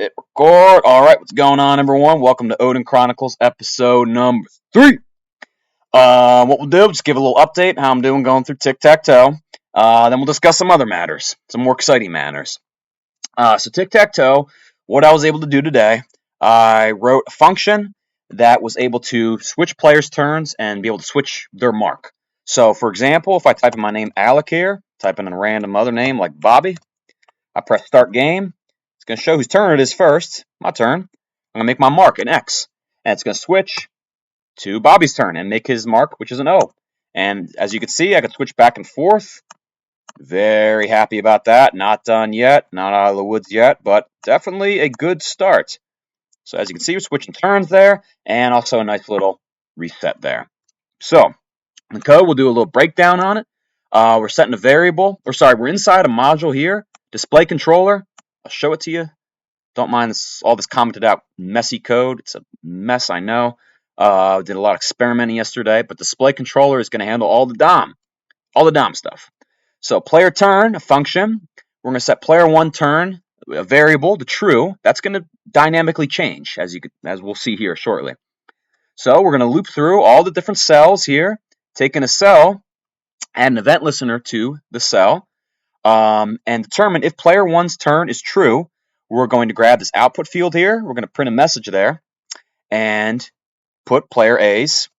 Hit record. All right, what's going on, everyone? Welcome to Odin Chronicles, episode number 3. What we'll do, just give a little update how I'm doing going through tic-tac-toe. Then we'll discuss some other matters, some more exciting matters. So tic-tac-toe, what I was able to do today, I wrote a function that was able to switch players' turns and be able to switch their mark. So, for example, if I type in my name Alec here, type in a random other name like Bobby, I press start game. It's going to show whose turn it is first. My turn. I'm going to make my mark an X. And it's going to switch to Bobby's turn and make his mark, which is an O. And as you can see, I can switch back and forth. Very happy about that. Not done yet. Not out of the woods yet, but definitely a good start. So as you can see, we're switching turns there, and also a nice little reset there. So in the code, we'll do a little breakdown on it. We're setting a variable, we're inside a module here, display controller. I'll show it to you. Don't mind all this commented out messy code. It's a mess, I know. Did a lot of experimenting yesterday, but display controller is going to handle all the DOM stuff. So player turn, a function. We're going to set player 1 turn, a variable, to true. That's going to dynamically change, as we'll see here shortly. So we're going to loop through all the different cells here, taking a cell, add an event listener to the cell, and determine if player 1's turn is true. We're going to grab this output field here. We're going to print a message there and put player A's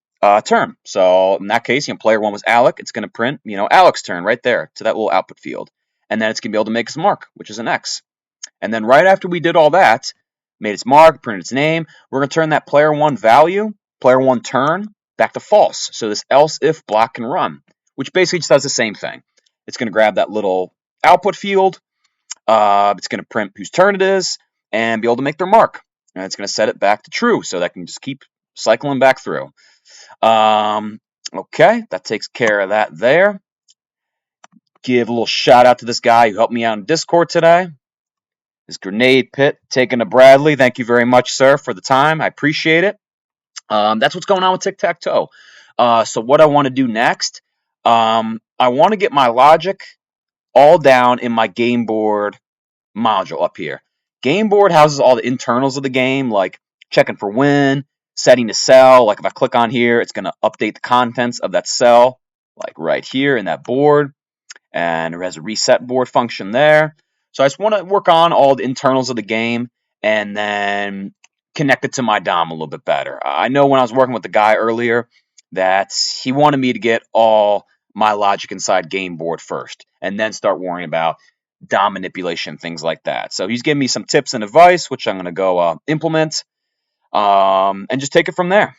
turn. So in that case, player 1 was Alec. It's going to print, Alec's turn right there to that little output field. And then it's going to be able to make its mark, which is an X. And then right after we did all that, made its mark, printed its name, we're going to turn that player 1 value, player 1 turn, back to false. So this else if block can run, which basically just does the same thing. It's going to grab that little output field. It's going to print whose turn it is and be able to make their mark. And it's going to set it back to true, so that can just keep cycling back through. Okay, that takes care of that there. Give a little shout out to this guy who helped me out in Discord today. This grenade pit taken to Bradley. Thank you very much, sir, for the time. I appreciate it. That's what's going on with tic-tac-toe. So what I want to do next, I want to get my logic all down in my gameBoard module up here. gameBoard houses all the internals of the game, like checking for win, setting a cell. Like if I click on here, it's going to update the contents of that cell, like right here in that board. And it has a reset board function there. So I just want to work on all the internals of the game and then connect it to my DOM a little bit better. I know when I was working with the guy earlier that he wanted me to get all my logic inside gameBoard first and then start worrying about DOM manipulation, things like that. So he's giving me some tips and advice, which I'm going to go implement and just take it from there.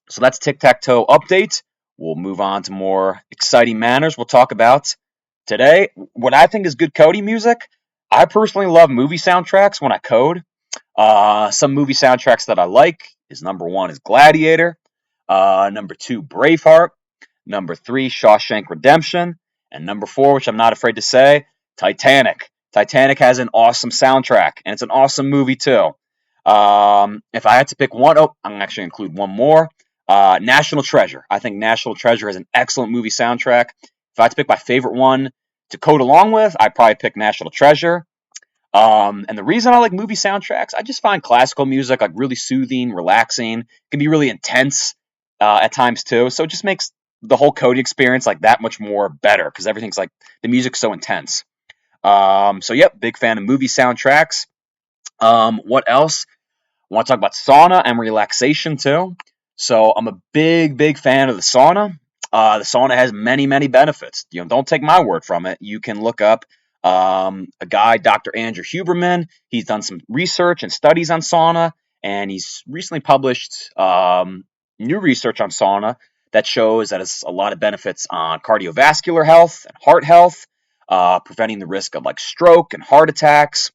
So that's tic-tac-toe update. We'll move on to more exciting matters. We'll talk about today what I think is good coding music. I personally love movie soundtracks when I code. Some movie soundtracks that I like is number 1 is Gladiator, number 2 Braveheart, number 3 Shawshank Redemption, and number 4, which I'm not afraid to say, Titanic. Titanic has an awesome soundtrack, and it's an awesome movie too. If I had to pick one, I'm going to actually include one more. National Treasure. I think National Treasure has an excellent movie soundtrack. If I had to pick my favorite one to code along with, I'd probably pick National Treasure. And the reason I like movie soundtracks, I just find classical music like really soothing, relaxing. It can be really intense at times too. So it just makes the whole coding experience like that much more better because everything's like the music's so intense. So yep, big fan of movie soundtracks. What else? I want to talk about sauna and relaxation too. So I'm a big fan of the sauna. The sauna has many benefits. Don't take my word from it. You can look up a guy, Dr. Andrew Huberman. He's done some research and studies on sauna, and he's recently published new research on sauna that shows that it's a lot of benefits on cardiovascular health and heart health, preventing the risk of like stroke and heart attacks.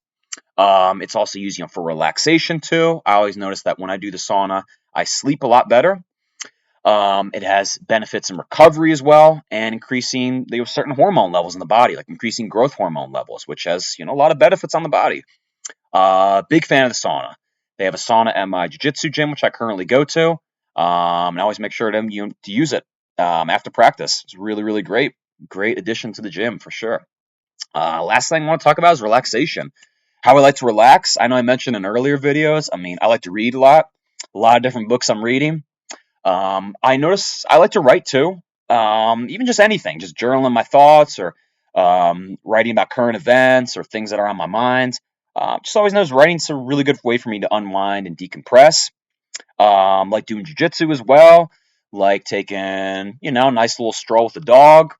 It's also used for relaxation too. I always notice that when I do the sauna, I sleep a lot better. It has benefits in recovery as well, and increasing certain hormone levels in the body, like increasing growth hormone levels, which has a lot of benefits on the body. Big fan of the sauna. They have a sauna at my jiu-jitsu gym, which I currently go to. And I always make sure to use it after practice. It's really great addition to the gym for sure. Last thing I want to talk about is relaxation. How I like to relax. I know I mentioned in earlier videos. I mean, I like to read a lot of different books I'm reading. I notice I like to write too. Even just anything, just journaling my thoughts or writing about current events or things that are on my mind. Just always knows writing's a really good way for me to unwind and decompress. Like doing jujitsu as well. Like taking, a nice little stroll with the dog.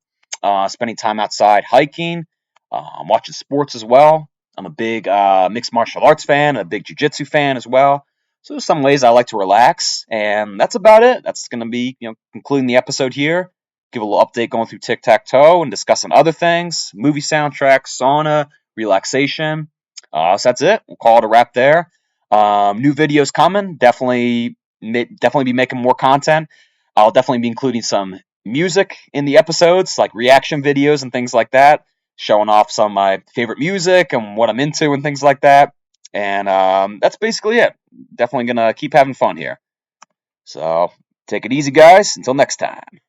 Spending time outside hiking. Watching sports as well. I'm a big mixed martial arts fan, a big jujitsu fan as well. So there's some ways I like to relax, and that's about it. That's going to be, concluding the episode here. Give a little update going through tic tac toe and discussing other things, movie soundtracks, sauna, relaxation. So that's it. We'll call it a wrap there. New videos coming. Definitely be making more content. I'll definitely be including some music in the episodes, like reaction videos and things like that, showing off some of my favorite music and what I'm into and things like that. And that's basically it. Definitely gonna keep having fun here. So take it easy, guys. Until next time.